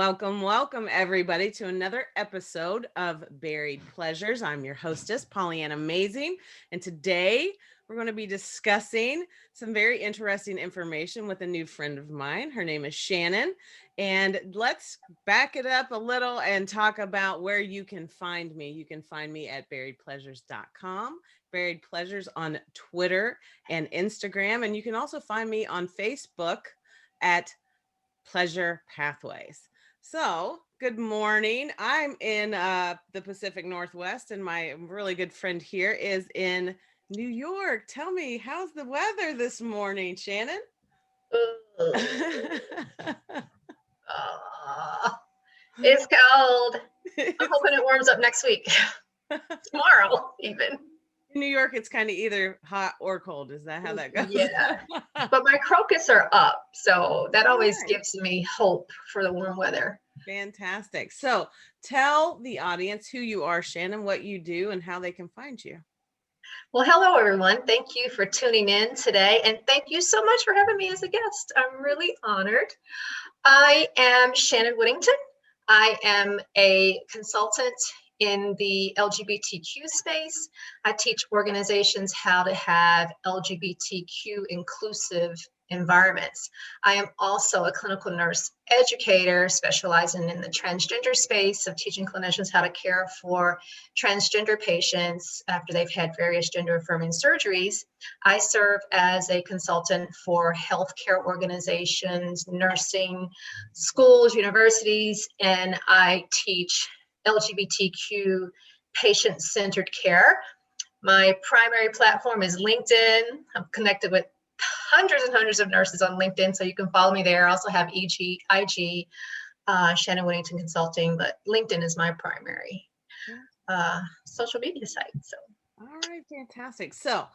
Welcome everybody to another episode of Buried Pleasures. I'm your hostess, Pollyanna Amazing, and today we're going to be discussing some very interesting information with a new friend of mine. Her name is Shannon, and let's back it up a little and talk about where you can find me. You can find me at buriedpleasures.com, Buried Pleasures on Twitter and Instagram, and you can also find me on Facebook at Pleasure Pathways. So, good morning. I'm in the Pacific Northwest, and my really good friend here is in New York. Tell me, how's the weather this morning, Shannon? It's cold. I'm hoping it warms up next week. Tomorrow, even. In New York, it's kind of either hot or cold. Is that how that goes? Yeah. But my crocus are up, so that always gives me hope for the warm weather. Fantastic. So tell the audience who you are, Shannon, what you do, and how they can find you. Well, hello, everyone. Thank you for tuning in today, and thank you so much for having me as a guest. I'm really honored. I am Shannon Whittington. I am a consultant in the LGBTQ space. I teach organizations how to have LGBTQ inclusive environments. I am also a clinical nurse educator specializing in the transgender space of teaching clinicians how to care for transgender patients after they've had various gender affirming surgeries. I serve as a consultant for healthcare organizations, nursing, schools, universities, and I teach LGBTQ patient-centered care. My primary platform is LinkedIn. I'm connected with hundreds and hundreds of nurses on LinkedIn, so you can follow me there. I also have IG, Shannon Whittington Consulting, but LinkedIn is my primary social media site. So. All right, fantastic. So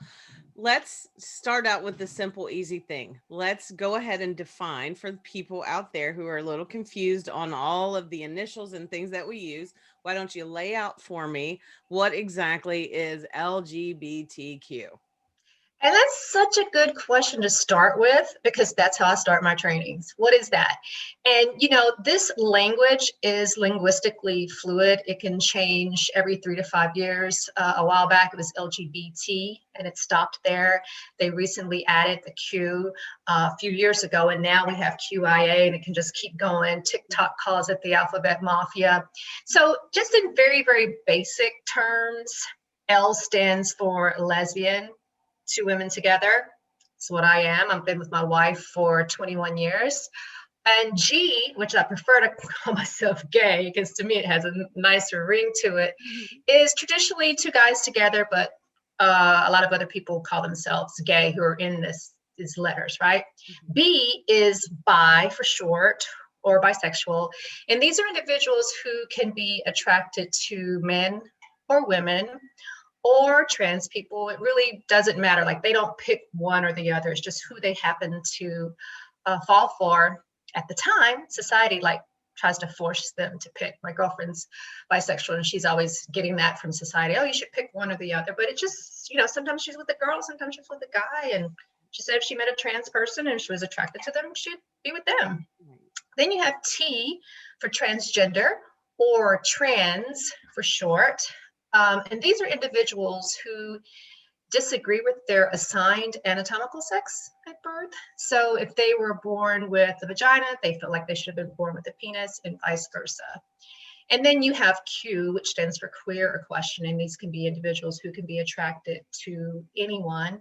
let's start out with the simple, easy thing. Let's go ahead and define for the people out there who are a little confused on all of the initials and things that we use. Why don't you lay out for me what exactly is LGBTQ? And that's such a good question to start with, because that's how I start my trainings. What is that? And, this language is linguistically fluid. It can change every 3 to 5 years. A while back, it was LGBT, and it stopped there. They recently added the Q a few years ago, and now we have QIA, and it can just keep going. TikTok calls it the alphabet mafia. So just in very, very basic terms, L stands for lesbian. Two women together. That's what I am. I've been with my wife for 21 years. And G, which I prefer to call myself gay, because to me it has a nicer ring to it, is traditionally two guys together, but a lot of other people call themselves gay who are in these letters, right? B is bi for short, or bisexual. And these are individuals who can be attracted to men or women, or trans people. It really doesn't matter. Like, they don't pick one or the other. It's just who they happen to fall for at the time. Society tries to force them to pick. My girlfriend's bisexual, and she's always getting that from society. Oh, you should pick one or the other. But it just, sometimes she's with a girl, sometimes she's with a guy. And she said if she met a trans person and she was attracted to them, she'd be with them. Then you have T for transgender, or trans for short. And these are individuals who disagree with their assigned anatomical sex at birth. So if they were born with a vagina, they feel like they should have been born with a penis, and vice versa. And then you have Q, which stands for queer or questioning. These can be individuals who can be attracted to anyone.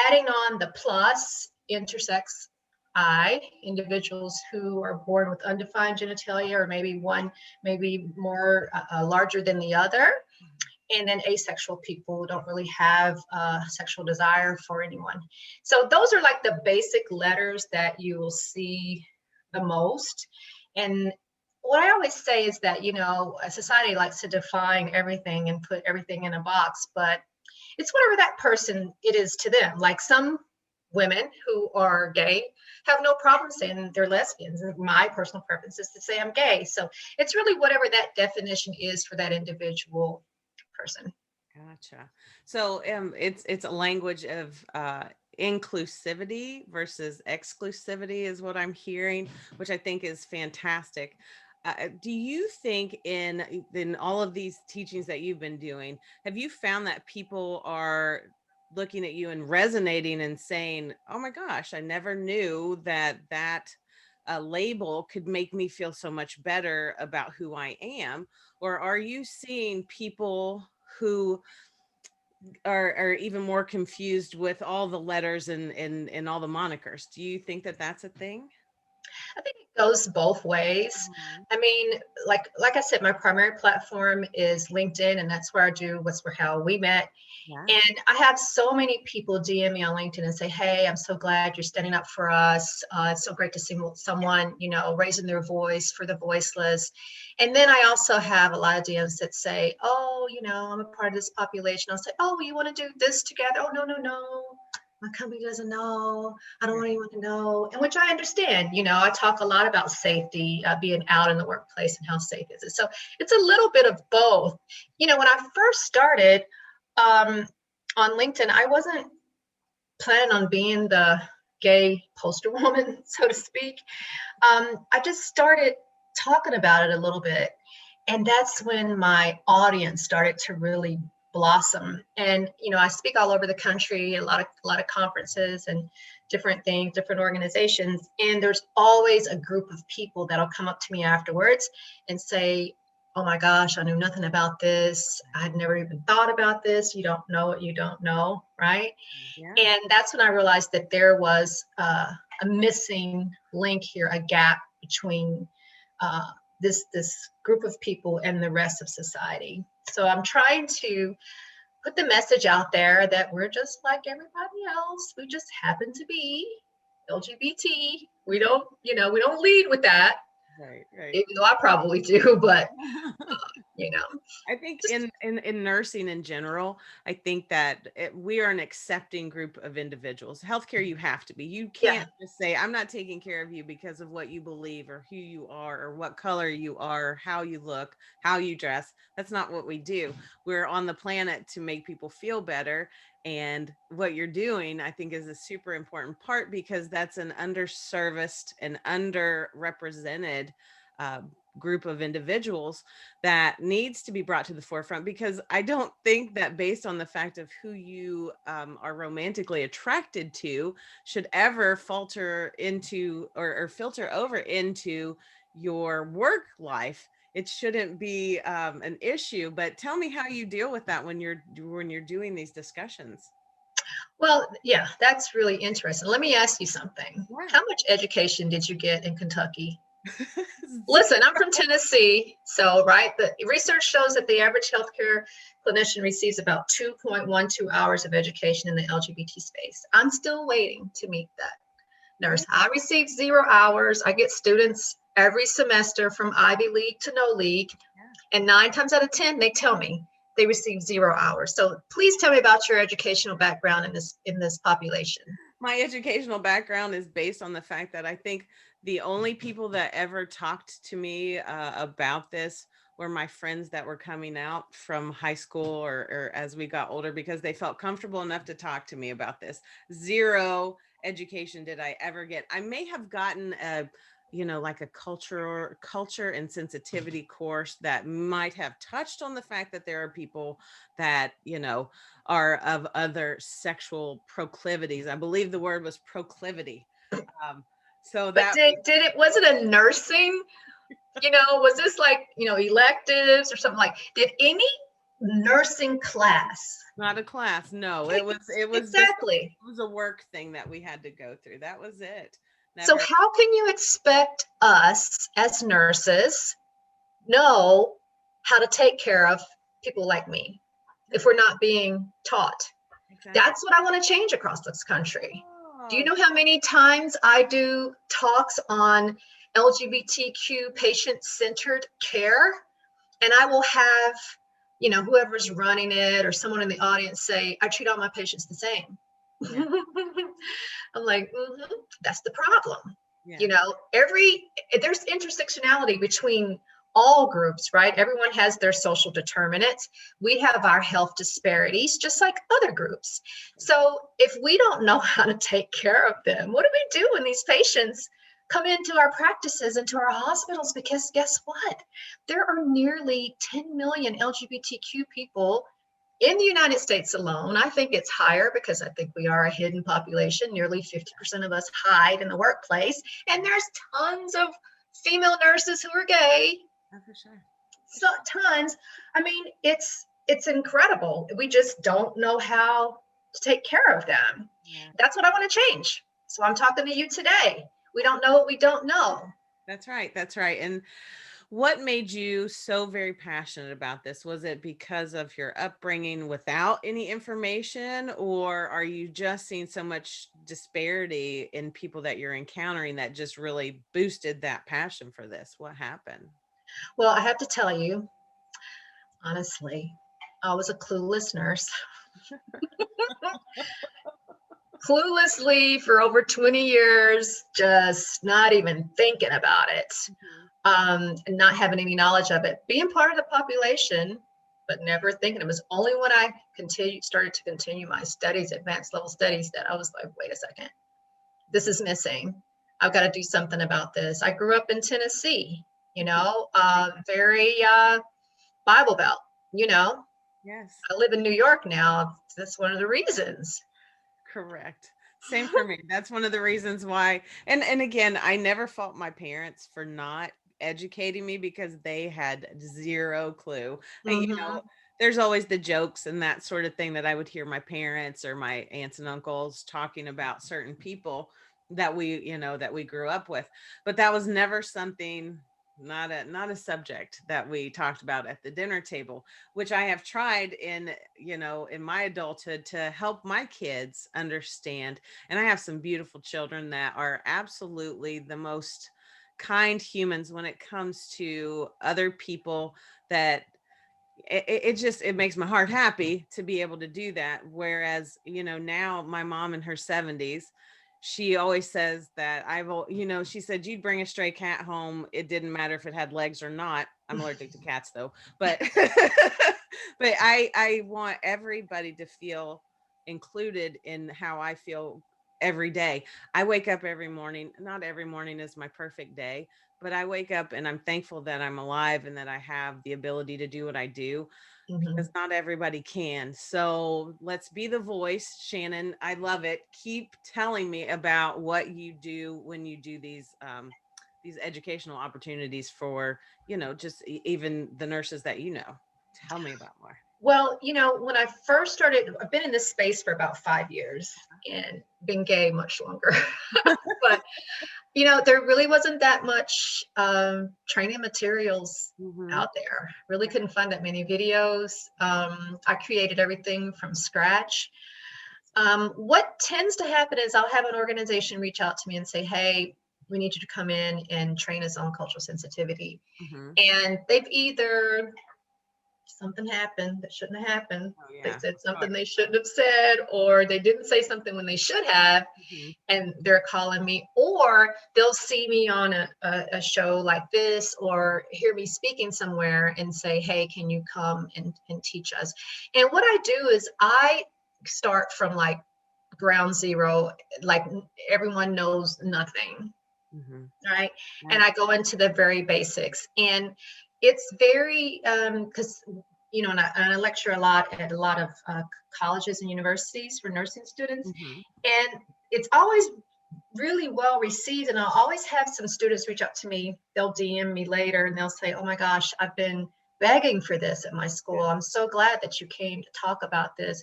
Adding on the plus, intersex I, individuals who are born with undefined genitalia, or maybe one maybe more larger than the other. And then asexual people who don't really have sexual desire for anyone. So those are like the basic letters that you will see the most. And what I always say is that, a society likes to define everything and put everything in a box, but it's whatever that person it is to them. Like, some women who are gay have no problem saying they're lesbians. And my personal preference is to say I'm gay. So it's really whatever that definition is for that individual person. Gotcha. So it's a language of inclusivity versus exclusivity is what I'm hearing, which I think is fantastic. Do you think in all of these teachings that you've been doing, have you found that people are looking at you and resonating and saying, "Oh my gosh, I never knew that label could make me feel so much better about who I am"? Or are you seeing people who are even more confused with all the letters and all the monikers? Do you think that that's a thing? I think it goes both ways. Mhm. I mean, like I said, my primary platform is LinkedIn, and that's where I do what's where how we met. Yeah. And I have so many people DM me on LinkedIn and say, "Hey, I'm so glad you're standing up for us. It's so great to see someone, raising their voice for the voiceless." And then I also have a lot of DMs that say, "Oh, I'm a part of this population." I'll say, "Oh, you want to do this together?" "Oh, no, no, no. My company doesn't know. I don't Yeah. want anyone to know." And which I understand. I talk a lot about safety, being out in the workplace and how safe is it. So it's a little bit of both. When I first started, um, on LinkedIn, I wasn't planning on being the gay poster woman, so to speak. I just started talking about it a little bit. And that's when my audience started to really blossom. And, I speak all over the country, a lot of conferences and different things, different organizations. And there's always a group of people that'll come up to me afterwards and say, "Oh my gosh, I knew nothing about this. I'd never even thought about this. You don't know what you don't know," right? Yeah. And that's when I realized that there was a missing link here, a gap between uh, this group of people and the rest of society. So I'm trying to put the message out there that we're just like everybody else. We just happen to be LGBT. We don't lead with that, Right, right. even though I probably do, but you know, I think just in nursing in general, I think that we are an accepting group of individuals. Healthcare, you have to be. You yeah, can't just say, "I'm not taking care of you because of what you believe or who you are or what color you are, or how you look, how you dress." That's not what we do. We're on the planet to make people feel better. And what you're doing, I think, is a super important part because that's an underserviced and underrepresented uh, group of individuals that needs to be brought to the forefront, because I don't think that based on the fact of who you are romantically attracted to should ever falter into or filter over into your work life. It shouldn't be an issue. But tell me how you deal with that when you're doing these discussions. well, yeah, that's really interesting. Let me ask you something. Yeah. How much education did you get in Kentucky? Zero. Listen, I'm from Tennessee, so right, the research shows that the average healthcare clinician receives about 2.12 hours of education in the LGBT space. I'm still waiting to meet that Yeah. nurse. I received 0 hours. I get students every semester from Ivy League to no league, Yeah. and 9 times out of 10, they tell me they receive 0 hours. So please tell me about your educational background in this population. My educational background is based on the fact that I think the only people that ever talked to me about this were my friends that were coming out from high school or as we got older, because they felt comfortable enough to talk to me about this. Zero education did I ever get. I may have gotten like a culture and sensitivity course that might have touched on the fact that there are people that are of other sexual proclivities. I believe the word was proclivity. Um, so But that did it was it a nursing? Was this like, electives or something like, did any nursing class? not a class. No, Okay, it was just exactly. it was a work thing that we had to go through. That was it. So Never. how can you expect us as nurses know how to take care of people like me if Yeah, we're not being taught? exactly. That's what I want to change across this country. Do you Oh, know how many times I do talks on LGBTQ patient-centered care? And I will have, whoever's running it or someone in the audience say, "I treat all my patients the same." yeah, I'm like, that's the problem. yeah, You know, there's intersectionality between all groups, right? Everyone has their social determinants. We have our health disparities, just like other groups. So if we don't know how to take care of them, what do we do when these patients come into our practices, into our hospitals, because guess what? There are nearly 10 million LGBTQ people in the United States alone. I think it's higher because I think we are a hidden population. Nearly 50% of us hide in the workplace. And there's tons of female nurses who are gay. Oh, for sure. So tons. I mean, it's incredible. We just don't know how to take care of them. Yeah. That's what I want to change. So I'm talking to you today. We don't know what we don't know. That's right. That's right. And what made you so very passionate about this? Was it because of your upbringing without any information, or are you just seeing so much disparity in people that you're encountering that just really boosted that passion for this? What happened? Well, I have to tell you, honestly, I was a clueless nurse. Cluelessly for over 20 years, just not even thinking about it, and not having any knowledge of it, being part of the population, but never thinking. It was only when I started to continue my studies, advanced level studies, that I was like, wait a second, this is missing. I've got to do something about this. I grew up in Tennessee, very Bible Belt, Yes. I live in New York now. That's one of the reasons. Correct. Same for me. That's one of the reasons why. And again, I never fault my parents for not educating me because they had zero clue. Mm-hmm. There's always the jokes and that sort of thing that I would hear my parents or my aunts and uncles talking about certain people that we grew up with. But that was never something, not a subject that we talked about at the dinner table, which I have tried in my adulthood to help my kids understand. And I have some beautiful children that are absolutely the most kind humans when it comes to other people, that it makes my heart happy to be able to do that. Whereas, now my mom in her 70s, she always says that she said, you'd bring a stray cat home. It didn't matter if it had legs or not. I'm allergic to cats though, but, but I want everybody to feel included in how I feel every day. I wake up every morning. Not every morning is my perfect day, but I wake up and I'm thankful that I'm alive and that I have the ability to do what I do, Mm-hmm. because not everybody can. So let's be the voice. Shannon, I love it. Keep telling me about what you do when you do these educational opportunities for, just even the nurses that Tell me about more. Well, when I first started, I've been in this space for about 5 years and been gay much longer. But, there really wasn't that much training materials Mm-hmm. out there. Really couldn't find that many videos. I created everything from scratch. What tends to happen is I'll have an organization reach out to me and say, hey, we need you to come in and train us on cultural sensitivity. Mm-hmm. And they've either something happened that shouldn't have happened. Oh, They yeah. said something they shouldn't have said, or they didn't say something when they should have, Mm-hmm. and they're calling me, or they'll see me on a show like this or hear me speaking somewhere and say, hey, can you come and teach us? And what I do is I start from like ground zero, like everyone knows nothing. Mm-hmm. Right. And I go into the very basics, and it's very because and I lecture a lot at a lot of colleges and universities for nursing students, Mm-hmm. and it's always really well received. And I'll always have some students reach out to me. They'll DM me later and they'll say, oh my gosh, I've been begging for this at my school. I'm so glad that you came to talk about this.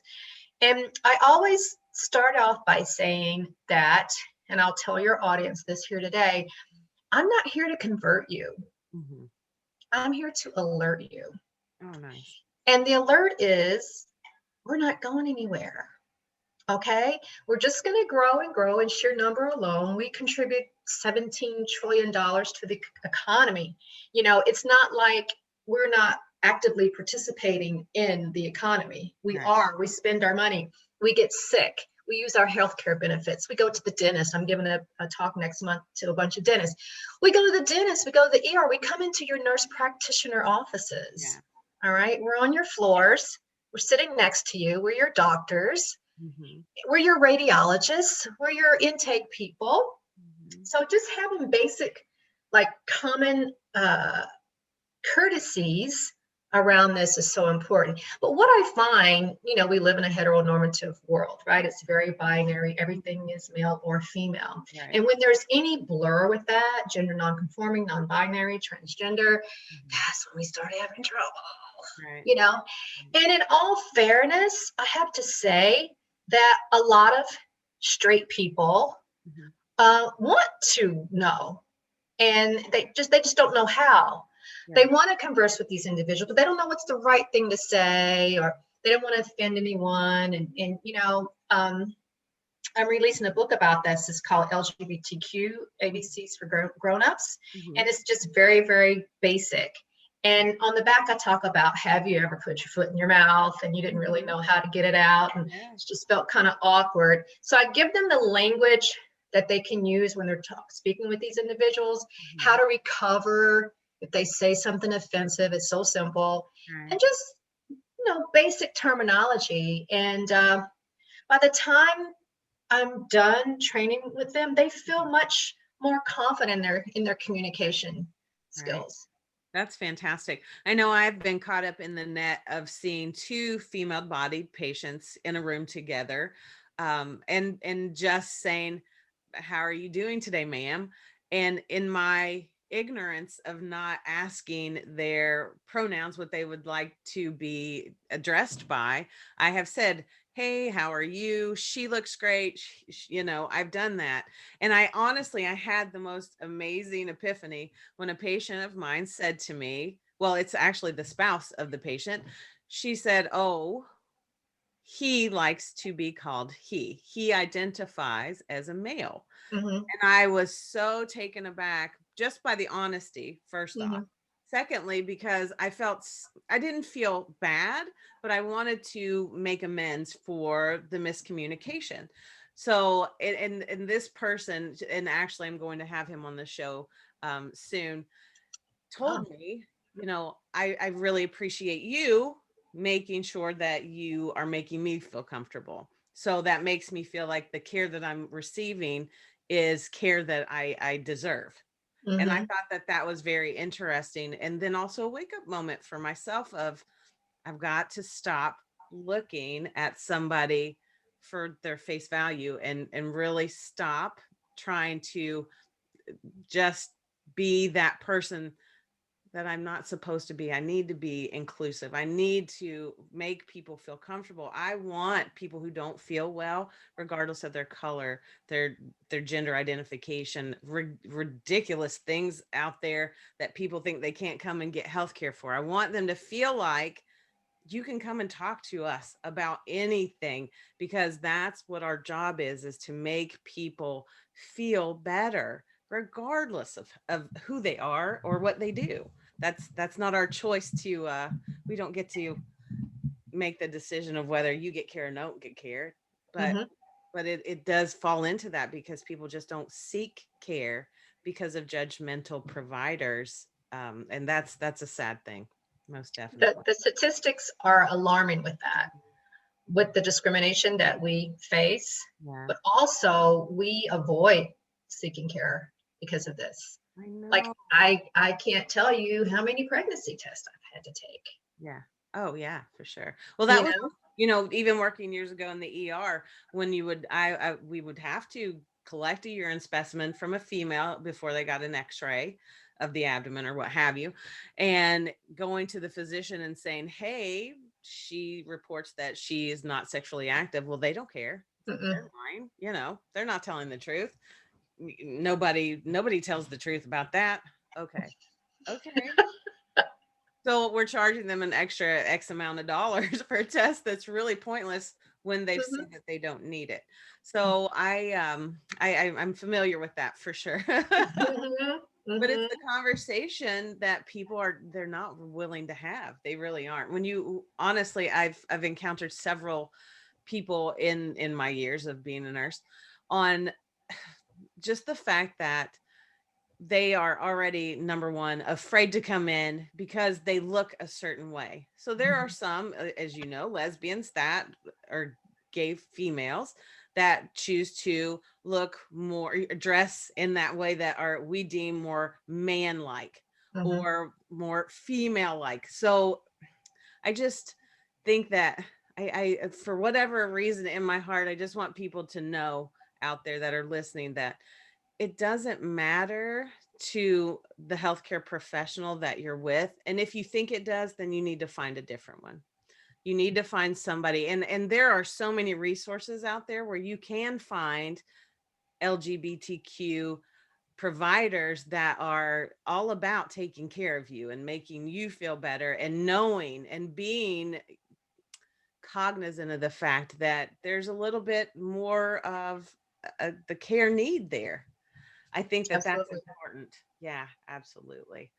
And I always start off by saying that, and I'll tell your audience this here today, I'm not here to convert you. Mm-hmm. I'm here to alert you. Oh, nice. And the alert is we're not going anywhere. Okay. We're just going to grow and grow in sheer number alone. We contribute $17 trillion to the economy. It's not like we're not actively participating in the economy. We Right. are. We spend our money. We get sick. We use our healthcare benefits. We go to the dentist. I'm giving a talk next month to a bunch of dentists. We go to the dentist. We go to the ER. We come into your nurse practitioner offices. Yeah. All right. We're on your floors. We're sitting next to you. We're your doctors. Mm-hmm. We're your radiologists. We're your intake people. Mhm. So just having basic, like common courtesies around this is so important. But what I find, we live in a heteronormative world, right? It's very binary. Everything is male or female. Right. And when there's any blur with that, gender nonconforming, non-binary, transgender, Mhm. that's when we start having trouble, Right. you know? And in all fairness, I have to say that a lot of straight people Mhm. want to know, and they just don't know how. Yeah. They want to converse with these individuals, but they don't know what's the right thing to say, or they don't want to offend anyone. And I'm releasing a book about this. It's called LGBTQ ABCs for Grown-ups, and Mhm. it's just very, very basic. And on the back, I talk about, have you ever put your foot in your mouth and you didn't really Mhm. know how to get it out, and Yeah. it just felt kind of awkward. So I give them the language that they can use when they're speaking with these individuals, how Mhm. to recover if they say something offensive. It's so simple, and Right. just basic terminology. And by the time I'm done training with them, they feel Mhm. much more confident in their communication Right. skills. That's fantastic. I know I've been caught up in the net of seeing two female-bodied patients in a room together, and just saying, "How are you doing today, ma'am?" And in my ignorance of not asking their pronouns, what they would like to be addressed by, I have said, "Hey, how are you? She looks great." I've done that. And I honestly, I had the most amazing epiphany when a patient of mine said to me, well, it's actually the spouse of the patient. She said, "Oh, he likes to be called he. He identifies as a male." Hmm. And I was so taken aback just by the honesty, first off. Hmm. Secondly, because I didn't feel bad, but I wanted to make amends for the miscommunication. So, and this person, and actually, I'm going to have him on the show soon, Oh. told me, I really appreciate you making sure that you are making me feel comfortable. So that makes me feel like the care that I'm receiving is care that I deserve. And I Hmm. thought that that was very interesting. And then also a wake up moment for myself of I've got to stop looking at somebody for their face value and really stop trying to just be that person that I'm not supposed to be. I need to be inclusive. I need to make people feel comfortable. I want people who don't feel well, regardless of their color, their gender identification, ridiculous things out there that people think they can't come and get health care for. I want them to feel like you can come and talk to us about anything, because that's what our job is to make people feel better regardless of who they are or what they do. That's not our choice to we don't get to make the decision of whether you get care or don't get care. but Hmm. but it does fall into that because people just don't seek care because of judgmental providers, and that's a sad thing, most The, definitely. the statistics are alarming with that, with the discrimination that we face, Yeah. but also we avoid seeking care because of this. I Like know. I can't tell you how many pregnancy tests I've had to take. Yeah. Oh, yeah, for sure. Well, that You was, know? even working years ago in the ER, when you would, we would have to collect a urine specimen from a female before they got an X-ray of the abdomen or what have you, and going to the physician and saying, "Hey, she reports that she is not sexually active." Well, they don't care. Mm-mm. They're lying. They're not telling the truth. Nobody tells the truth about that. Okay. Okay. So we're charging them an extra X amount of dollars for a test that's really pointless when they've said Hmm. that they don't need it. So I'm familiar with that for sure. Hmm. But it's Hmm. the conversation that they're not willing to have. They really aren't. When you honestly, I've encountered several people in my years of being a nurse on just the fact that they are already, number one, afraid to come in because they look a certain way. So there are some, as you know, lesbians that are gay females that choose to look more, dress in that way that are we deem more man like Mm-hmm. or more female like. So I just think that for whatever reason in my heart, I just want people to know out there that are listening that it doesn't matter to the healthcare professional that you're with. And if you think it does, then you need to find a different one. You need to find somebody. And there are so many resources out there where you can find LGBTQ providers that are all about taking care of you and making you feel better and knowing and being cognizant of the fact that there's a little bit more of the care need there. I think that that's Absolutely. important. Yeah, absolutely.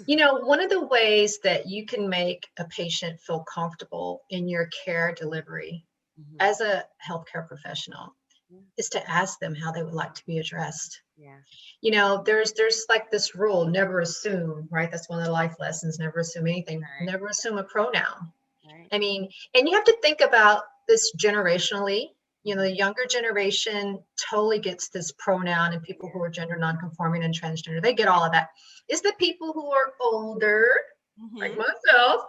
You know, one of the ways that you can make a patient feel comfortable in your care delivery Mhm. as a healthcare professional Yeah, is to ask them how they would like to be addressed. yeah, You know, there's like this rule, never assume, right? That's one of the life lessons, never assume anything, right, never assume a pronoun. right. I mean, and you have to think about this generationally. You know, Mhm. the younger generation totally gets this pronoun, and people Yeah. who are gender nonconforming and transgender, they get all of that. It's the people who are older, like Mhm. myself,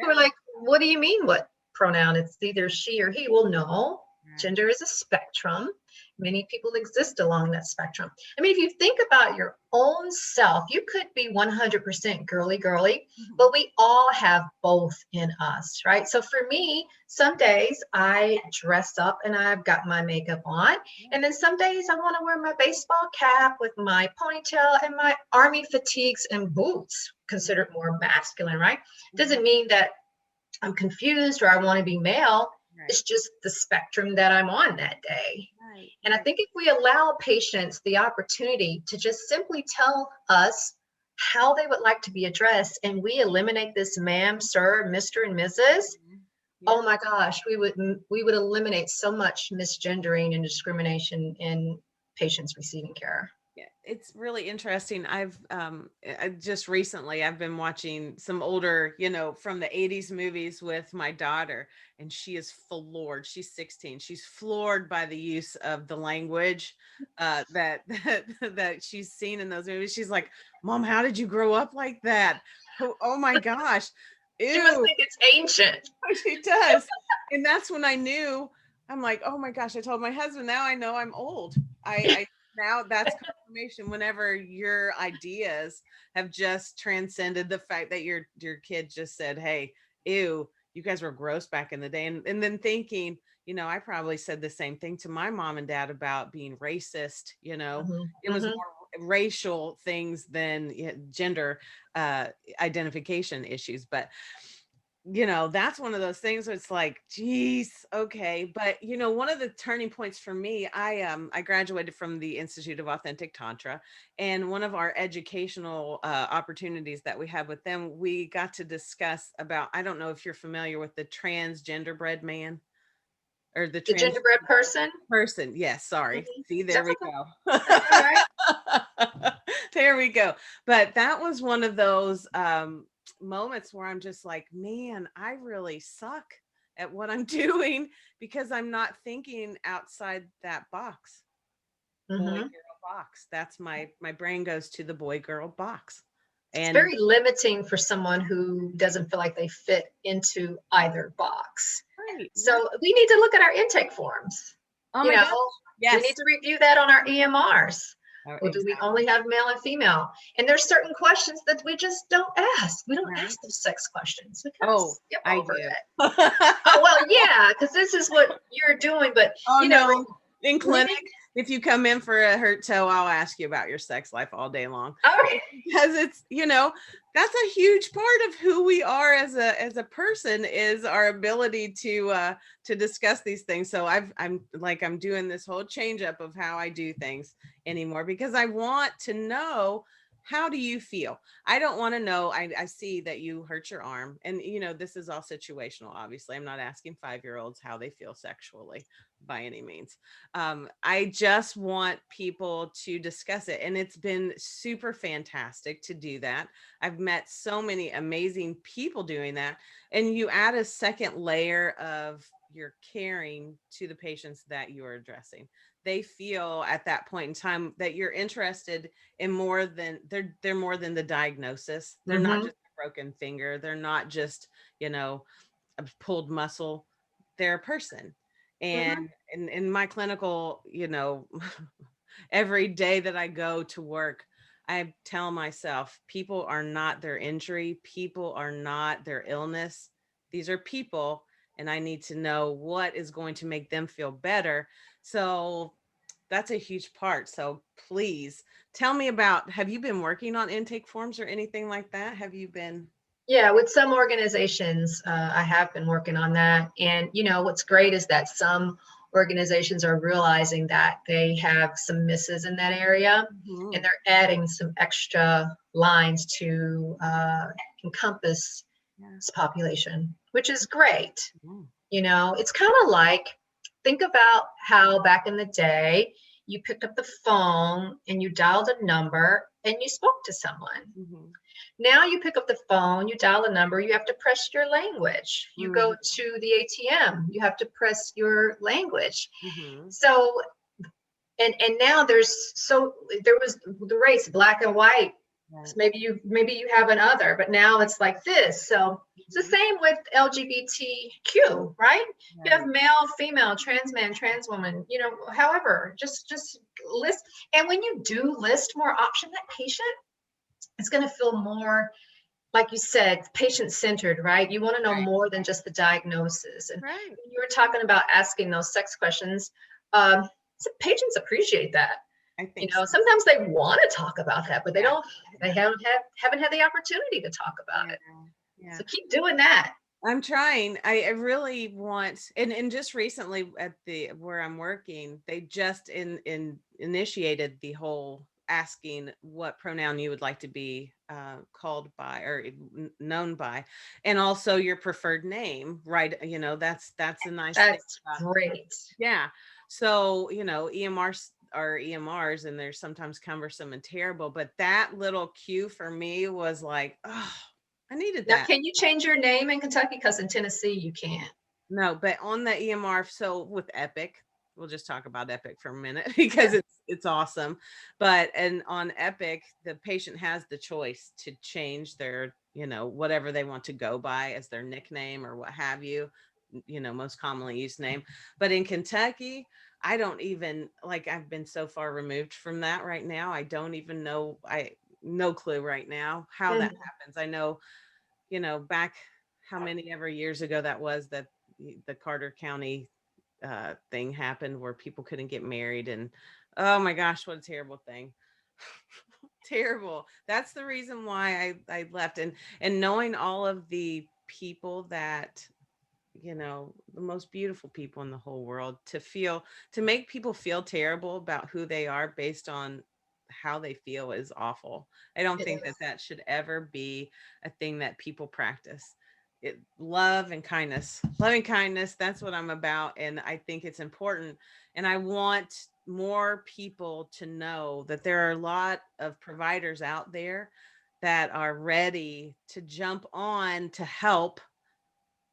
who are Yeah. like, what do you mean, what pronoun? It's either she or he. Well, no, Right. gender is a spectrum. Many people exist along that spectrum. I mean, if you think about your own self, you could be 100% girly girly, Mhm. but we all have both in us, right? So for me, some days I dress up and I've got my makeup on. Yeah. And then some days I want to wear my baseball cap with my ponytail and my army fatigues and boots, Mhm. considered more masculine, right? Mhm. Doesn't mean that I'm confused or I want to be male. Right. It's just the spectrum that I'm on that day. Right. And I Right. think if we allow patients the opportunity to just simply tell us how they would like to be addressed, and we eliminate this ma'am, sir, Mr. and Mrs., Mhm. oh Yeah. my gosh, we would eliminate so much misgendering and discrimination in patients receiving care. Yeah, it's really interesting. I just recently I've been watching some older, from the 80s movies with my daughter, and she is floored. She's 16. She's floored by the use of the language that that she's seen in those movies. She's like, "Mom, how did you grow up like that? Oh my gosh. She must Ew." think it's ancient. She does. And that's when I knew, I'm like, oh my gosh, I told my husband, now I know I'm old. I now that's confirmation whenever your ideas have just transcended the fact that your kid just said, hey, ew, you guys were gross back in the day. And then thinking, I probably said the same thing to my mom and dad about being racist, Mhm, it was mhm. more racial things than gender uh identification issues. But that's one of those things where it's like, geez, okay. But one of the turning points for me, I graduated from the Institute of Authentic Tantra, and one of our educational opportunities that we had with them, we got to discuss about, I don't know if you're familiar with the transgender bred man or the The trans gingerbread person. person. Yes, sorry. Mhm. See, there That's we okay. go. That's all right. There we go. But that was one of those moments where I'm just like, man, I really suck at what I'm doing because I'm not thinking outside that box. Boy Mhm. girl box. That's my brain goes to the boy girl box. It's And very limiting for someone who doesn't feel like they fit into either box. right, right. So we need to look at our intake forms. Oh You my know, gosh. we need Yes. to review that on our EMRs. Oh, Or do we exactly. only have male and female? And there's certain questions that we just don't ask. We don't Right. ask those sex questions. We kind of Oh, skip I over do. it. Oh, well, yeah, because this is what you're doing. But, Oh you know, no. In we clinic, need, if you come in for a hurt toe, I'll ask you about your sex life all day long. okay. Because it's, that's a huge part of who we are as a person is our ability to discuss these things. So I'm doing this whole change up of how I do things anymore because I want to know, how do you feel? I don't want to know. I see that you hurt your arm, and this is all situational. Obviously, I'm not asking 5-year-olds how they feel sexually by any means. I just want people to discuss it. And it's been super fantastic to do that. I've met so many amazing people doing that. And you add a second layer of, you're caring to the patients that you are addressing. They feel at that point in time that you're interested in more than they're more than the diagnosis. They're not Mm-hmm. just a broken finger. They're not just, you know, a pulled muscle. They're a person. Mm-hmm. And in my clinical, every day that I go to work, I tell myself people are not their injury, people are not their illness. These are people, and I need to know what is going to make them feel better. So that's a huge part. So please tell me about, have you been working on intake forms or anything like that? Have you been? Yeah, with some organizations, I have been working on that. And, what's great is that some organizations are realizing that they have some misses in that area, and Mhm. they're adding some extra lines to encompass Yeah. this population, which is great. Mhm. It's kind of like, think about how back in the day you picked up the phone and you dialed a number and you spoke to someone. Mhm. Now you pick up the phone, you dial a number, you have to press your language. You go Mhm. to the ATM, you have to press your language. Mhm. So, and now there was the race, black and white. Right. Maybe you have another, but now it's like this. So it's the Mhm. same with LGBTQ, right? You have Right. male, female, trans man, trans woman, however, just list. And when you do list more options, that patient is going to feel more, like you said, patient centered, right? You want to know Right. more than just the diagnosis. And Right. when you were talking about asking those sex questions, patients appreciate that. I think so. Sometimes they want to talk about that, but they Yeah. don't. They Yeah. haven't had the opportunity to talk about Yeah. it. Yeah. So keep doing that. I'm trying. I really want, and just recently at the where I'm working, they just in initiated the whole asking what pronoun you would like to be called by or known by, and also your preferred name, right? That's a nice thing That's about, great. yeah. So EMRs are EMRs, and they're sometimes cumbersome and terrible, but that little cue for me was like, oh, I needed Now, that. can you change your name in Kentucky? Because in Tennessee, you can't. No, but on the EMR, so with Epic, we'll just talk about Epic for a minute because Yeah. it's awesome. But and on Epic, the patient has the choice to change their, whatever they want to go by as their nickname or what have you, most commonly used name. But in Kentucky, I don't even like I've been so far removed from that right now. I don't even know no clue right now how that Mhm. happens. I know, back how many ever years ago that was that the Carter County thing happened where people couldn't get married, and oh my gosh, what a terrible thing. Terrible. That's the reason why I left, and knowing all of the people that, the most beautiful people in the whole world, to make people feel terrible about who they are based on how they feel is awful. I don't It think that is. that should ever be a thing that people practice. Love and kindness, that's what I'm about, and I think it's important, and I want more people to know that there are a lot of providers out there that are ready to jump on to help.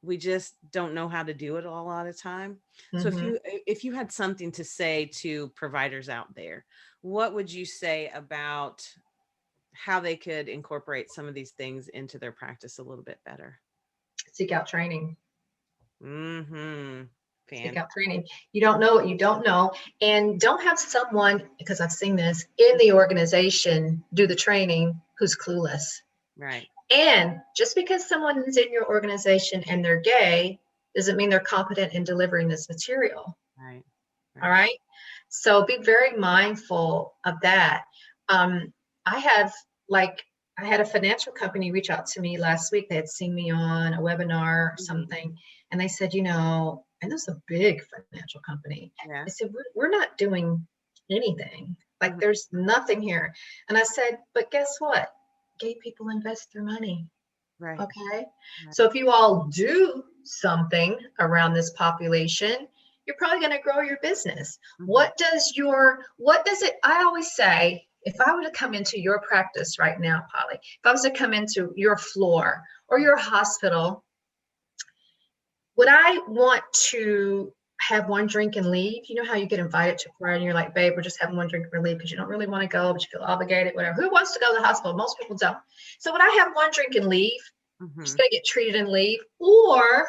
We just don't know how to do it a lot of time. So if Mhm. you had something to say to providers out there, what would you say about how they could incorporate some of these things into their practice a little bit better? Seek out training. Mm-hmm. Seek Fan. out training. You don't know what you don't know. And don't have someone, because I've seen this in the organization, do the training who's clueless. Right. And just because someone is in your organization and they're gay doesn't mean they're competent in delivering this material. Right. All Right. right. So be very mindful of that. Um, I have, like, I had a financial company reach out to me last week. They had seen me on a webinar or Mm-hmm. something, and they said, and this is a big financial company. Yeah. They said, we're not doing anything. Like, Mm-hmm. there's nothing here. And I said, but guess what? Gay people invest their money. Right. Okay. So Right. if you all do something around this population, you're probably going to grow your business. Mm-hmm. What does it, I always say, if I were to come into your practice right now, Polly, if I was to come into your floor or your hospital, would I want to have one drink and leave? You know how you get invited to a party and you're like, babe, we're just having one drink and leave because you don't really want to go, but you feel obligated, whatever. Who wants to go to the hospital? Most people don't. So would I have one drink and leave? Just gonna get treated and leave? Or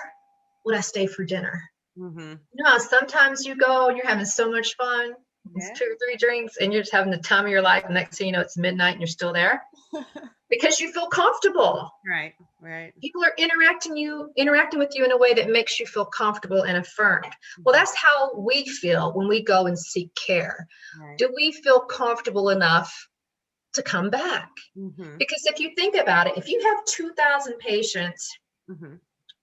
would I stay for dinner? You know how sometimes you go and you're having so much fun, it's 2 or 3 drinks, and you're just having the time of your life. And next thing you know, it's midnight and you're still there because you feel comfortable. Right, right. People are interacting with you in a way that makes you feel comfortable and affirmed. Well, that's how we feel when we go and seek care. Right. Do we feel comfortable enough to come back? Because if you think about it, if you have 2,000 patients,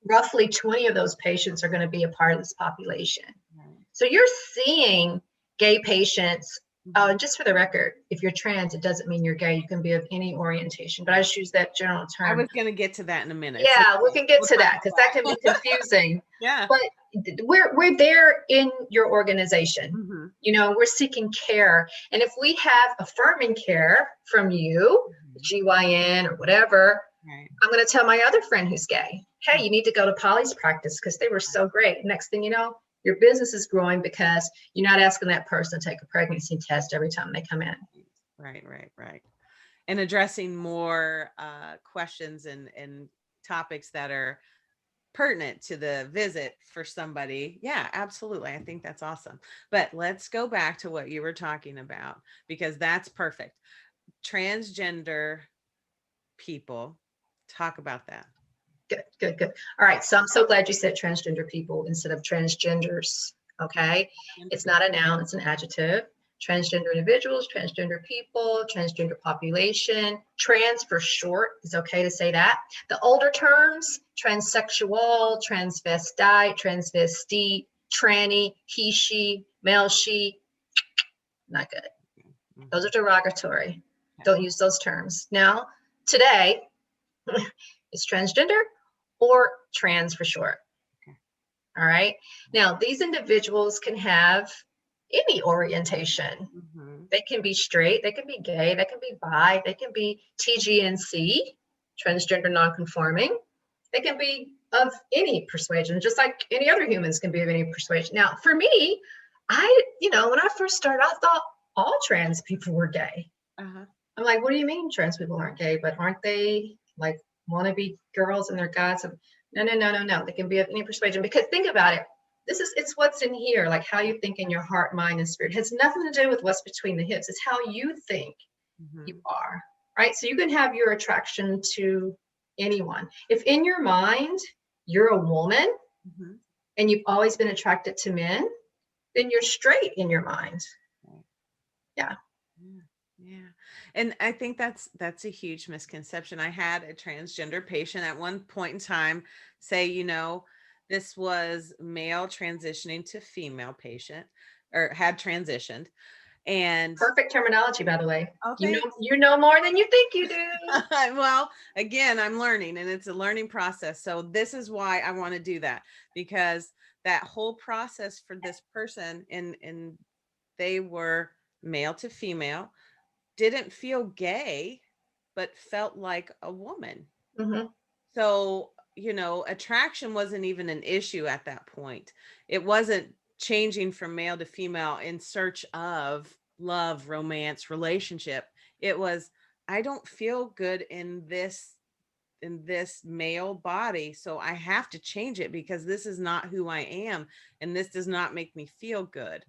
roughly 20 of those patients are going to be a part of this population. So you're seeing gay patients. Just for the record, if you're trans, it doesn't mean you're gay. You can be of any orientation, but I just use that general term. I was going to get to that in a minute. Yeah, so we can get to that because that can be confusing. Yeah. But we're there in your organization. You know, we're seeking care. And if we have affirming care from you, GYN or whatever, I'm going to tell my other friend who's gay, hey, you need to go to Polly's practice because they were so great. Next thing you know, your business is growing because you're not asking that person to take a pregnancy test every time they come in. Right. And addressing more questions and topics that are pertinent to the visit for somebody. Yeah, absolutely. I think that's awesome. But let's go back to what you were talking about, because that's perfect. Transgender people, talk about that. Good. All right. So I'm so glad you said transgender people instead of transgenders. Okay. It's not a noun, it's an adjective. Transgender individuals, transgender people, transgender population. Trans for short is okay to say that. The older terms, transsexual, transvestite, transvestite, tranny, he, she, male, she, not good. Those are derogatory. Don't use those terms. Now, today, it's transgender or trans for short. All right. Now, these individuals can have any orientation. They can be straight, they can be gay, they can be bi, they can be TGNC, transgender nonconforming. They can be of any persuasion, just like any other humans can be of any persuasion. Now, for me, when I first started, I thought all trans people were gay. I'm like, what do you mean trans people aren't gay? But aren't they like wannabe girls and they're guys? No. They can be of any persuasion, because think about it. It's what's in here, like how you think in your heart, mind, and spirit. It has nothing to do with what's between the hips. It's how you think you are, right? So you can have your attraction to anyone. If in your mind you're a woman and you've always been attracted to men, then you're straight in your mind. Yeah. And I think that's a huge misconception. I had a transgender patient at one point in time say, this was male transitioning to female patient, or had transitioned. And perfect terminology, by the way. Oh, you know more than you think you do. Well, again, I'm learning, and it's a learning process. So this is why I want to do that, because that whole process for this person, and they were male to female, didn't feel gay, but felt like a woman. So, attraction wasn't even an issue at that point. It wasn't changing from male to female in search of love, romance, relationship. It was, I don't feel good in this male body, so I have to change it because this is not who I am, and this does not make me feel good.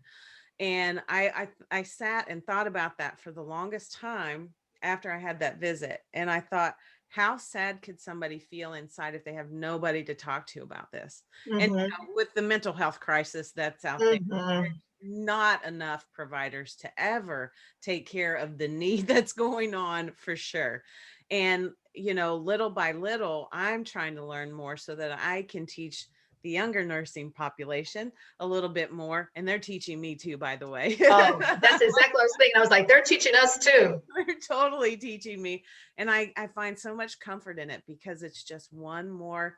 And I sat and thought about that for the longest time after I had that visit. And I thought, how sad could somebody feel inside if they have nobody to talk to about this? And with the mental health crisis that's out there, there's not enough providers to ever take care of the need that's going on, for sure. And, little by little, I'm trying to learn more so that I can teach the younger nursing population a little bit more. And they're teaching me too, by the way. Oh, that's exactly what I was thinking. I was like, they're teaching us too. They're totally teaching me. And I find so much comfort in it, because it's just one more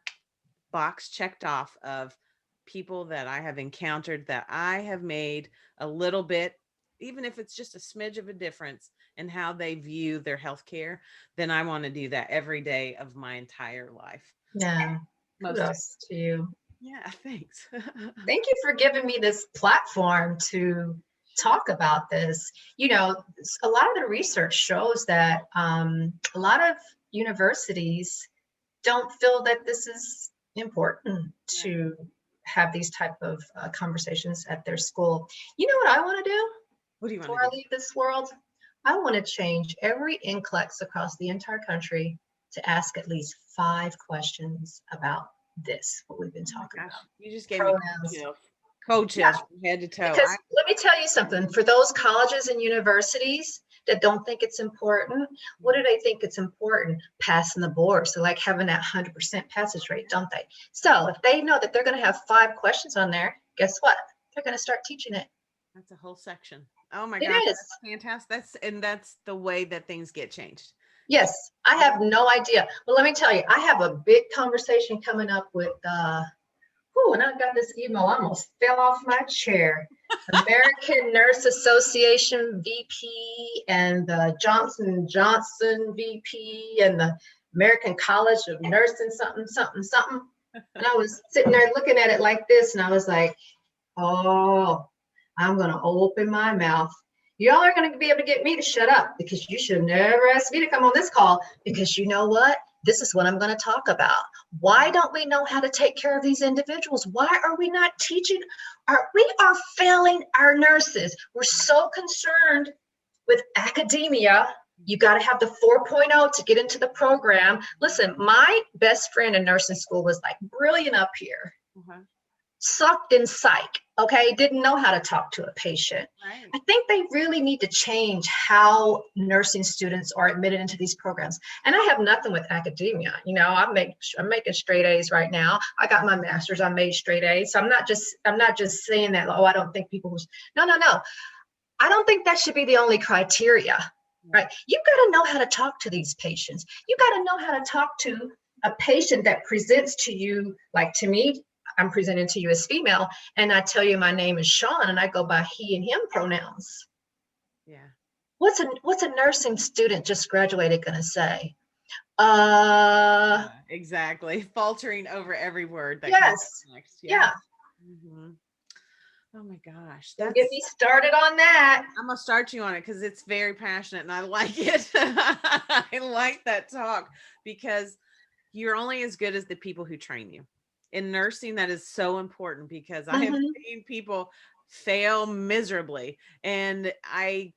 box checked off of people that I have encountered, that I have made a little bit, even if it's just a smidge of a difference in how they view their healthcare. Then I want to do that every day of my entire life. Yeah. Kudos to you. Yeah, thanks. Thank you for giving me this platform to talk about this. You know, a lot of the research shows that a lot of universities don't feel that this is important Yeah. to have these type of conversations at their school. You know what I want to do What do you want before to I do? leave this world? I want to change every NCLEX across the entire country to ask at least 5 questions about this, what we've been Oh my talking gosh, about. you just gave me cold Pronouns. chills. Cold Yeah, chills from head to toe. because let me tell you something, for those colleges and universities that don't think it's important, what do they think it's important? Passing the board. So like having that 100% passage rate, don't they? So if they know that they're going to have 5 questions on there, guess what? They're going to start teaching it. That's a whole section. Oh my It gosh, is. that's fantastic. That's the way that things get changed. Yes, I have no idea. Well, let me tell you, I have a big conversation coming up with and I got this email, I almost fell off my chair. American Nurse Association VP and the Johnson & Johnson VP and the American College of Nursing something, something, something. And I was sitting there looking at it like this, and I was like, oh, I'm going to open my mouth. Y'all are going to be able to get me to shut up because you should never ask me to come on this call because you know what? This is what I'm going to talk about. Why don't we know how to take care of these individuals? Why are we not teaching? We are failing our nurses. We're so concerned with academia. You got to have the 4.0 to get into the program. Listen, my best friend in nursing school was like brilliant up here. Sucked in psych, okay, didn't know how to talk to a patient. Right. I think they really need to change how nursing students are admitted into these programs. And I have nothing with academia. You know, I'm making straight A's right now. I got my master's, I made straight A's. So I'm not just saying that, oh, I don't think people who, no. I don't think that should be the only criteria, right? You've got to know how to talk to these patients. You got to know how to talk to a patient that presents to you, like to me, I'm presenting to you as female, and I tell you my name is Sean, and I go by he and him pronouns. Yeah. What's a nursing student just graduated going to say? Exactly. Faltering over every word that comes Yes. next. Yeah. Oh my gosh. Don't get me started on that. I'm gonna start you on it because it's very passionate and I like it. I like that talk because you're only as good as the people who train you. In nursing, that is so important because I have seen people fail miserably, and I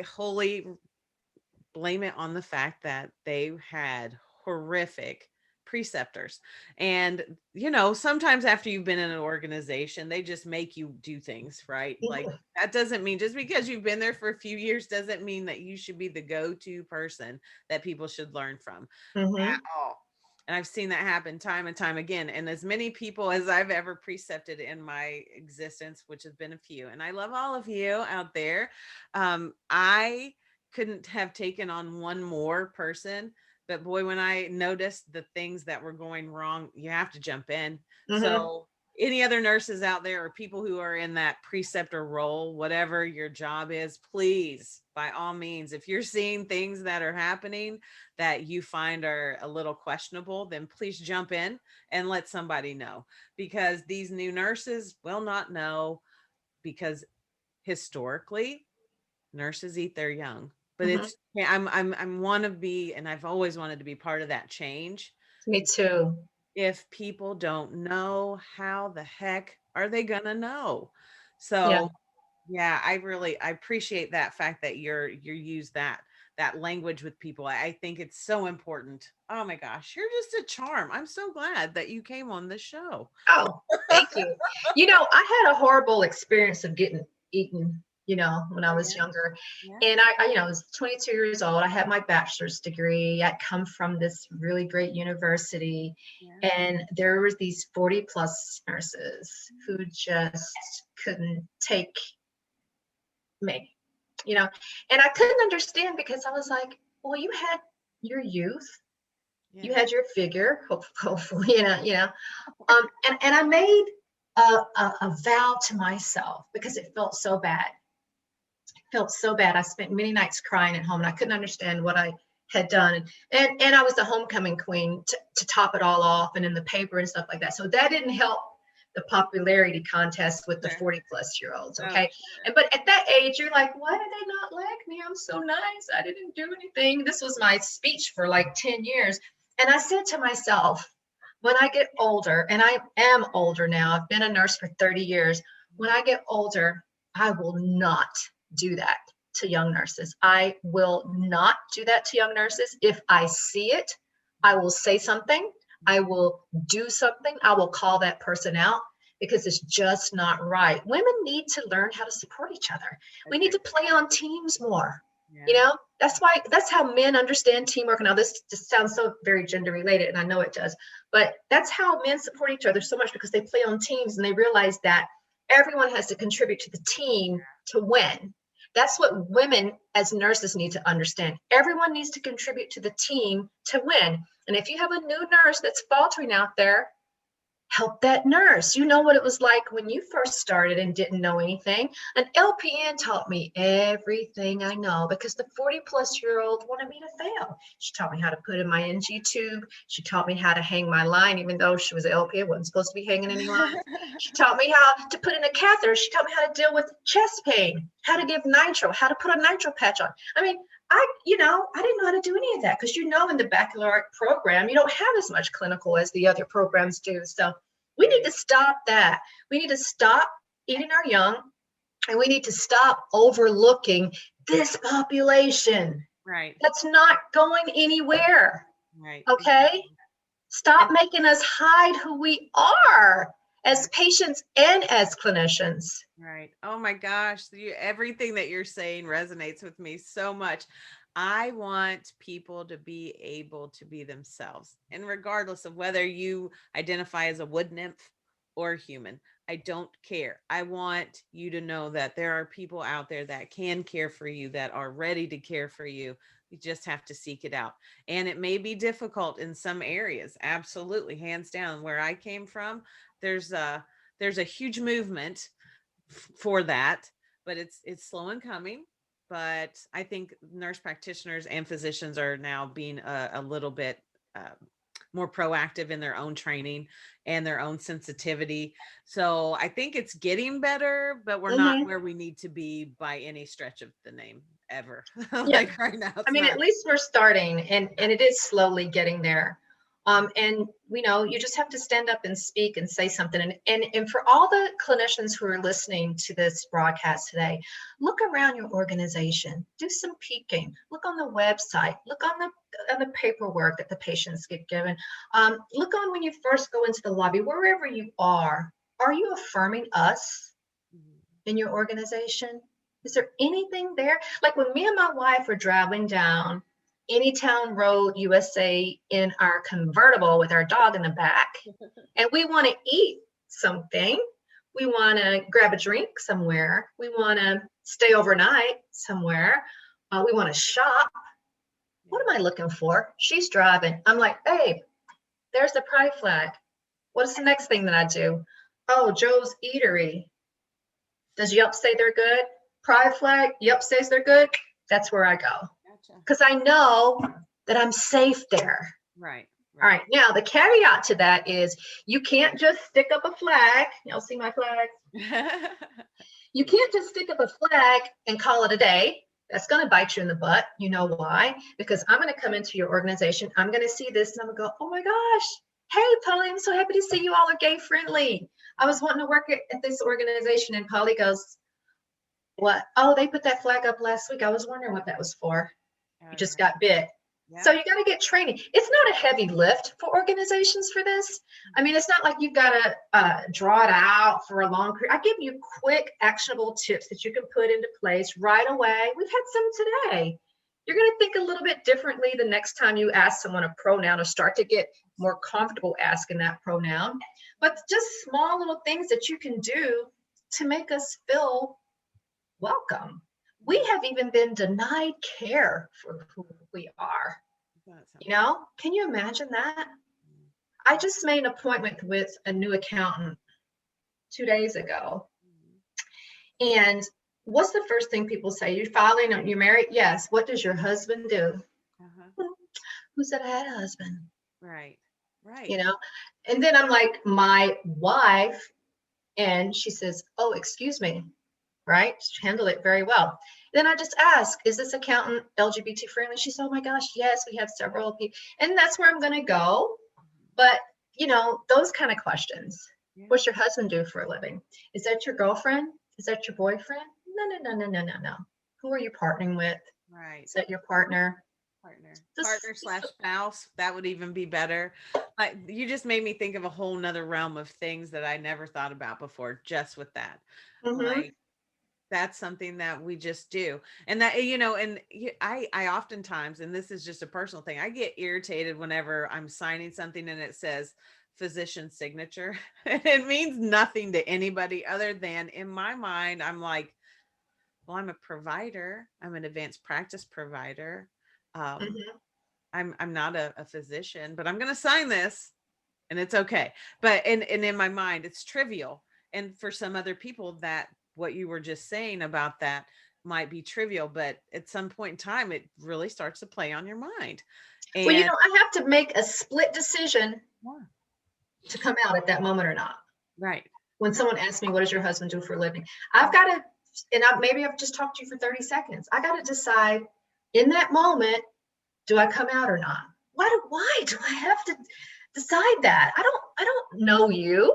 wholly blame it on the fact that they had horrific preceptors. And sometimes after you've been in an organization, they just make you do things, right? Like that doesn't mean just because you've been there for a few years doesn't mean that you should be the go-to person that people should learn from at all. And I've seen that happen time and time again. And as many people as I've ever precepted in my existence, which has been a few, and I love all of you out there, I couldn't have taken on one more person. But boy, when I noticed the things that were going wrong, you have to jump in. So any other nurses out there or people who are in that preceptor role, whatever your job is, please, by all means, if you're seeing things that are happening that you find are a little questionable, then please jump in and let somebody know, because these new nurses will not know, because historically nurses eat their young. But I'm want to be, and I've always wanted to be part of that change. Me too. If people don't know, how the heck are they gonna know? Yeah. So yeah, I appreciate that fact that you use that language with people. I think it's so important. Oh my gosh, you're just a charm. I'm so glad that you came on this show. Oh, thank you. You know, I had a horrible experience of getting eaten, when I was younger. And I was 22 years old. I had my bachelor's degree. I'd come from this really great university. And there was these 40 plus nurses who just couldn't take me, and I couldn't understand because I was like, well, you had your youth. You had your figure, hopefully, and I made a vow to myself because it felt so bad. I spent many nights crying at home, and I couldn't understand what I had done. And I was the homecoming queen to top it all off, and in the paper and stuff like that. So that didn't help the popularity contest with the 40-plus-year-olds. Okay. But at that age, you're like, why did they not like me? I'm so nice. I didn't do anything. This was my speech for like 10 years. And I said to myself, when I get older, and I am older now, I've been a nurse for 30 years. When I get older, I will not do that to young nurses. I will not do that to young nurses. If I see it, I will say something. I will do something. I will call that person out, because it's just not right. Women need to learn how to support each other. We need to play on teams more. You know, that's how men understand teamwork. Now, this just sounds so very gender related, and I know it does, but that's how men support each other so much, because they play on teams and they realize that everyone has to contribute to the team to win. That's what women as nurses need to understand. Everyone needs to contribute to the team to win. And if you have a new nurse that's faltering out there, help that nurse. You know what it was like when you first started and didn't know anything. An LPN taught me everything I know, because the 40-plus-year-old wanted me to fail. She taught me how to put in my NG tube. She taught me how to hang my line, even though she was an LPN, wasn't supposed to be hanging any lines. She taught me how to put in a catheter. She taught me how to deal with chest pain, how to give nitro, how to put a nitro patch on. I mean, I didn't know how to do any of that, because in the baccalaureate program, you don't have as much clinical as the other programs do. So we need to stop that. We need to stop eating our young, and we need to stop overlooking this population. Right. That's not going anywhere. Right. Okay. Stop making us hide who we are as patients and as clinicians. Right. Oh my gosh. Everything that you're saying resonates with me so much. I want people to be able to be themselves. And regardless of whether you identify as a wood nymph or human, I don't care. I want you to know that there are people out there that can care for you, that are ready to care for you. You just have to seek it out. And it may be difficult in some areas. Absolutely. Hands down. Where I came from, there's a huge movement for that, but it's slow in coming. But I think nurse practitioners and physicians are now being a little bit more proactive in their own training and their own sensitivity. So I think it's getting better, but we're not where we need to be by any stretch of the name ever. Like right now. I mean, at least we're starting, and it is slowly getting there. And you just have to stand up and speak and say something. And for all the clinicians who are listening to this broadcast today, look around your organization, do some peeking, look on the website, look on the paperwork that the patients get given. Look on when you first go into the lobby, wherever you are you affirming us in your organization? Is there anything there? Like when me and my wife were driving down Anytown Road, USA, in our convertible with our dog in the back, and we want to eat something, we want to grab a drink somewhere, we want to stay overnight somewhere, we want to shop. What am I looking for? She's driving. I'm like, babe, there's the pride flag. What's the next thing that I do? Oh, Joe's Eatery. Does Yelp say they're good? Pride flag, Yelp says they're good. That's where I go. Because I know that I'm safe there. Right. All right. Now, the caveat to that is you can't just stick up a flag. Y'all see my flag? You can't just stick up a flag and call it a day. That's going to bite you in the butt. You know why? Because I'm going to come into your organization. I'm going to see this and I'm going to go, oh my gosh. Hey, Polly, I'm so happy to see you all are gay friendly. I was wanting to work at this organization. And Polly goes, what? Oh, they put that flag up last week. I was wondering what that was for. You just got bit. Yeah. So you got to get training. It's not a heavy lift for organizations for this. I mean, it's not like you've got to draw it out for a long period. I give you quick, actionable tips that you can put into place right away. We've had some today. You're going to think a little bit differently the next time you ask someone a pronoun or start to get more comfortable asking that pronoun. But just small little things that you can do to make us feel welcome. We have even been denied care for who we are. Can you imagine that? I just made an appointment with a new accountant 2 days ago. And what's the first thing people say? You're filing, you're married? Yes. What does your husband do? Who said I had a husband? Right. You Right. know? And then I'm like, my wife, and she says, oh, excuse me, right? She handled it very well. Then I just ask, is this accountant LGBT friendly? She said, oh my gosh, yes, we have several people. And that's where I'm going to go. Mhm. But, those kind of questions. Yeah. What's your husband do for a living? Is that your girlfriend? Is that your boyfriend? No, no, no, no, no, no, no. Who are you partnering with? Right. Is that your partner? Partner Just slash spouse. That would even be better. Like, you just made me think of a whole nother realm of things that I never thought about before, just with that. mm-hmm, Like, that's something that we just do. And that, and I oftentimes, and this is just a personal thing, I get irritated whenever I'm signing something and it says physician signature. It means nothing to anybody other than, in my mind, I'm like, well, I'm a provider. I'm an advanced practice provider. Um, mm-hmm. I'm not a physician, but I'm going to sign this, and it's okay. But and in my mind, it's trivial. And for some other people, that what you were just saying about that might be trivial, but at some point in time, it really starts to play on your mind. Well, And I have to make a split decision yeah, to come out at that moment or not. right. When someone asks me, what does your husband do for a living? I've got to, maybe I've just talked to you for 30 seconds. I got to decide in that moment, do I come out or not? Why do I have to decide that? I don't know you,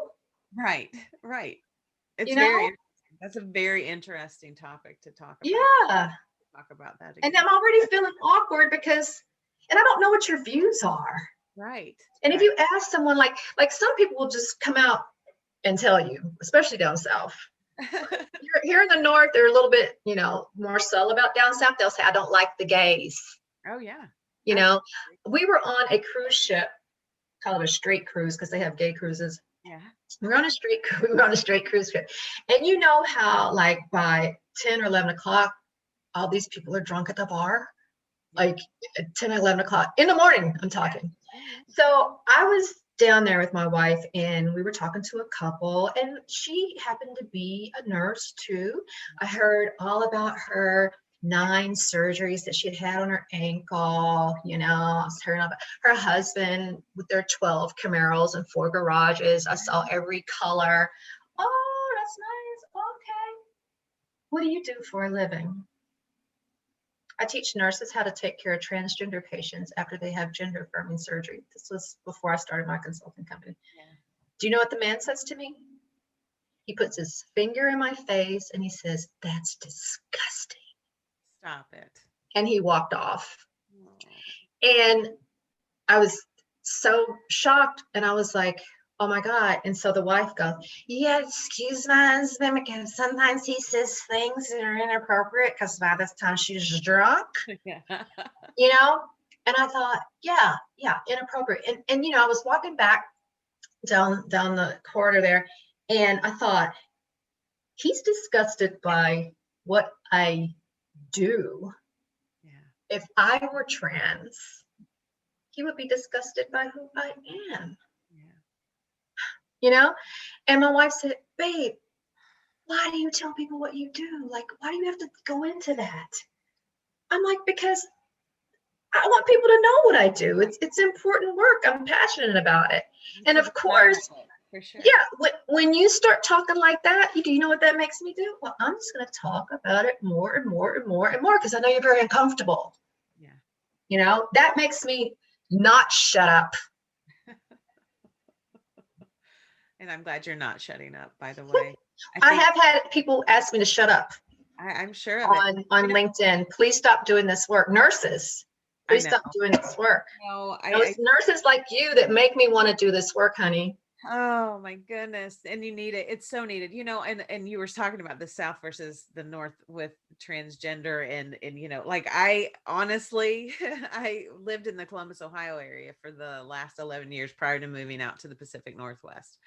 Right. Right. It's you very know? interesting. That's a very interesting topic to talk about. Yeah. Talk about that And again. I'm already feeling awkward because, and I don't know what your views are. Right. And if Right. you ask someone like some people will just come out and tell you, especially down south. Here in the north, they're a little bit, more subtle about down south. They'll say, I don't like the gays. Oh yeah. You know, Absolutely. we were on a cruise ship, call it a straight cruise because they have gay cruises. Yeah. We were on a straight cruise ship. And you know how like by 10 or 11 o'clock, all these people are drunk at the bar? Yeah. Like at 10 or 11 o'clock in the morning, I'm Yeah. talking. Yeah. Yeah. So I was down there with my wife and we were talking to a couple and she happened to be a nurse too. I heard all about her 9 surgeries that she had had on her ankle. I was hearing about her husband with their 12 Camaros and 4 garages. I saw every color. Oh, that's nice. Okay. What do you do for a living? I teach nurses how to take care of transgender patients after they have gender affirming surgery. This was before I started my consulting company. Yeah. Do you know what the man says to me? He puts his finger in my face and he says, that's disgusting. Stop it. And he walked off. Oh, And I was so shocked and I was like, oh my God. And so the wife goes, yeah, excuse my husband because sometimes he says things that are inappropriate because by this time she's drunk. yeah. you know and I thought, yeah, inappropriate. And I was walking back down the corridor there and I thought, he's disgusted by what I do. Yeah. If I were trans, he would be disgusted by who I am. Yeah. you know and my wife said, babe, why do you tell people what you do? Like, why do you have to go into that? I'm like, because I want people to know what I do. It's important work. I'm passionate about it. You And took of a shot course, at it, for sure. yeah, when you start talking like that, do you know what that makes me do? Well, I'm just going to talk about it more and more and more and more because I know you're very uncomfortable. Yeah. That makes me not shut up. And I'm glad you're not shutting up, by the way. I I think have had people ask me to shut up I'm sure of it. on LinkedIn. Please stop doing this work. Nurses, I please know. stop doing this work. No, It's nurses like you that make me want to do this work, honey. oh my goodness. And you need it. It's so needed. And you were talking about the South versus the North with transgender and like I honestly I lived in the Columbus, Ohio area for the last 11 years prior to moving out to the Pacific Northwest.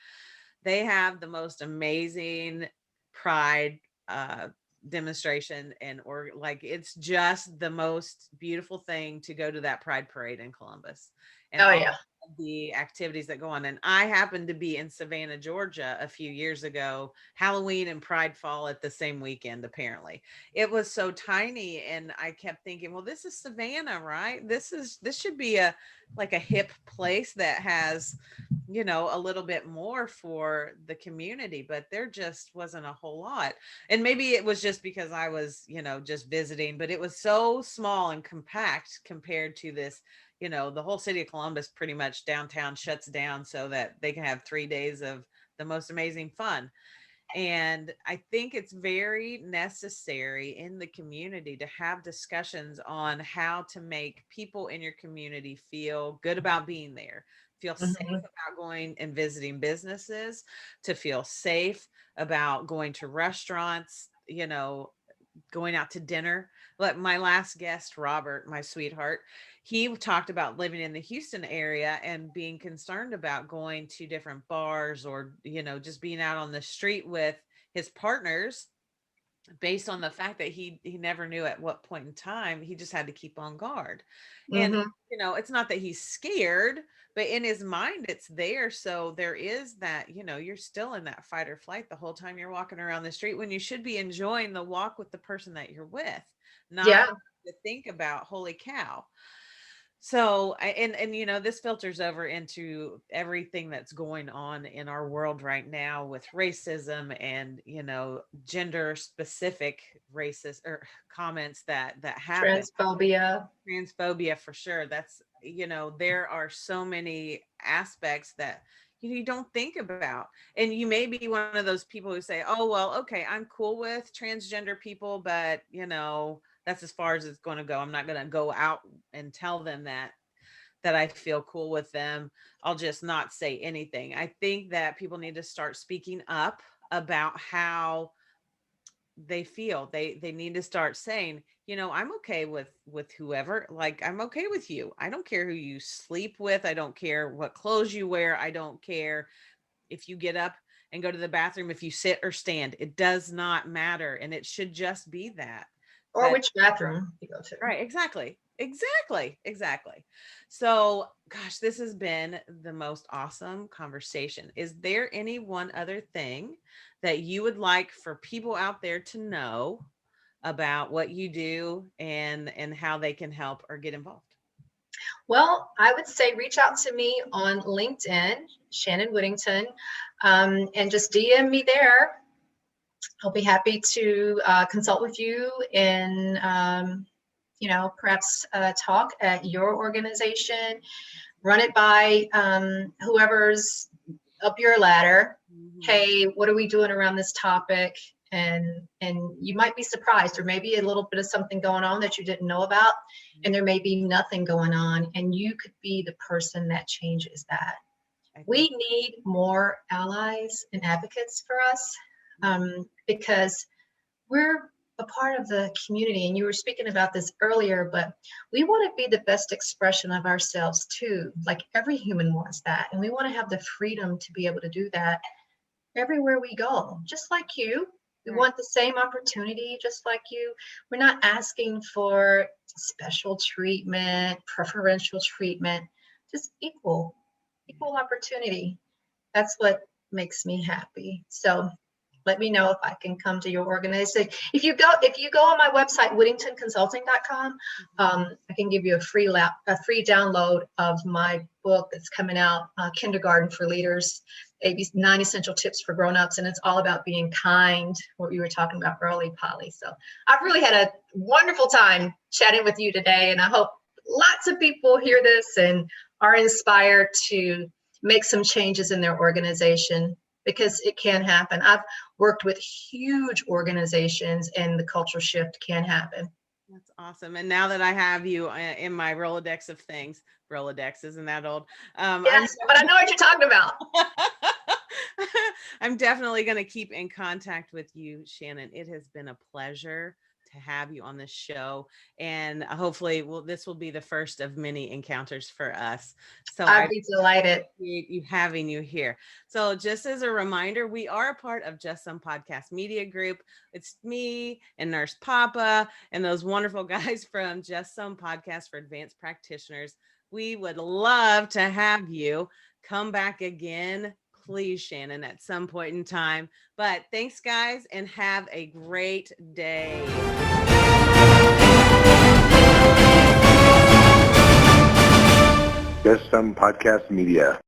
They have the most amazing pride demonstration or like it's just the most beautiful thing to go to that pride parade in Columbus. And Oh all yeah. the activities that go on. And I happened to be in Savannah, Georgia a few years ago, Halloween and Pride Fall at the same weekend, apparently. It was so tiny. And I kept thinking, well, this is Savannah, right? This should be a like a hip place that has, a little bit more for the community, but there just wasn't a whole lot. And maybe it was just because I was, just visiting, but it was so small and compact compared to this. The whole city of Columbus, pretty much downtown, shuts down so that they can have 3 days of the most amazing fun. And I think it's very necessary in the community to have discussions on how to make people in your community feel good about being there, feel safe Mhm. about going and visiting businesses, to feel safe about going to restaurants, going out to dinner. But my last guest, Robert, my sweetheart, he talked about living in the Houston area and being concerned about going to different bars or, just being out on the street with his partners based on the fact that he never knew at what point in time he just had to keep on guard. And Mhm. it's not that he's scared, but in his mind it's there. So there is that, you're still in that fight or flight the whole time you're walking around the street, when you should be enjoying the walk with the person that you're with, not Yeah. having to think about, holy cow. So, and this filters over into everything that's going on in our world right now with racism and, gender specific racist or comments that happen. Transphobia. Transphobia for sure. That's, there are so many aspects that you don't think about. And you may be one of those people who say, "Oh, well, okay, I'm cool with transgender people, but, that's as far as it's going to go. I'm not going to go out and tell them that I feel cool with them. I'll just not say anything." I think that people need to start speaking up about how they feel. They need to start saying, "I'm okay with whoever. Like, I'm okay with you. I don't care who you sleep with. I don't care what clothes you wear. I don't care if you get up and go to the bathroom, if you sit or stand. It does not matter, and it should just be that." Or But which bathroom you go to. right, exactly. Exactly. Exactly. So, gosh, this has been the most awesome conversation. Is there any one other thing that you would like for people out there to know about what you do and how they can help or get involved? Well, I would say reach out to me on LinkedIn, Shannon Whittington, and just DM me there. I'll be happy to consult with you and, perhaps talk at your organization, run it by whoever's up your ladder. Mhm. Hey, what are we doing around this topic? And you might be surprised. There may be a little bit of something going on that you didn't know about, and there may be nothing going on, and you could be the person that changes that. I We think. need more allies and advocates for us, because we're a part of the community. And you were speaking about this earlier, but we want to be the best expression of ourselves too. Like every human wants that. And we want to have the freedom to be able to do that everywhere we go, just like you. We Right. want the same opportunity, just like you. We're not asking for special treatment, preferential treatment, just equal opportunity. That's what makes me happy. So let me know if I can come to your organization. If you go on my website, whittingtonconsulting.com, Mhm. I can give you a free download of my book that's coming out, Kindergarten for Leaders, 9 Essential Tips for Grown-ups, and it's all about being kind, what you were talking about early, Polly. So I've really had a wonderful time chatting with you today, and I hope lots of people hear this and are inspired to make some changes in their organization, because it can happen. I've worked with huge organizations and the culture shift can happen. That's awesome. And now that I have you in my Rolodex of things, Rolodex isn't that old. I'm Yes, but I know what you're talking about. I'm definitely going to keep in contact with you, Shannon. It has been a pleasure to have you on this show, and hopefully, this will be the first of many encounters for us. So I'd I be delighted. appreciate you having you here. So just as a reminder, we are a part of Just Some Podcast Media Group. It's me and Nurse Papa and those wonderful guys from Just Some Podcast for Advanced Practitioners. We would love to have you come back again, please, Shannon, at some point in time. But thanks, guys, and have a great day. Just Some Podcast Media.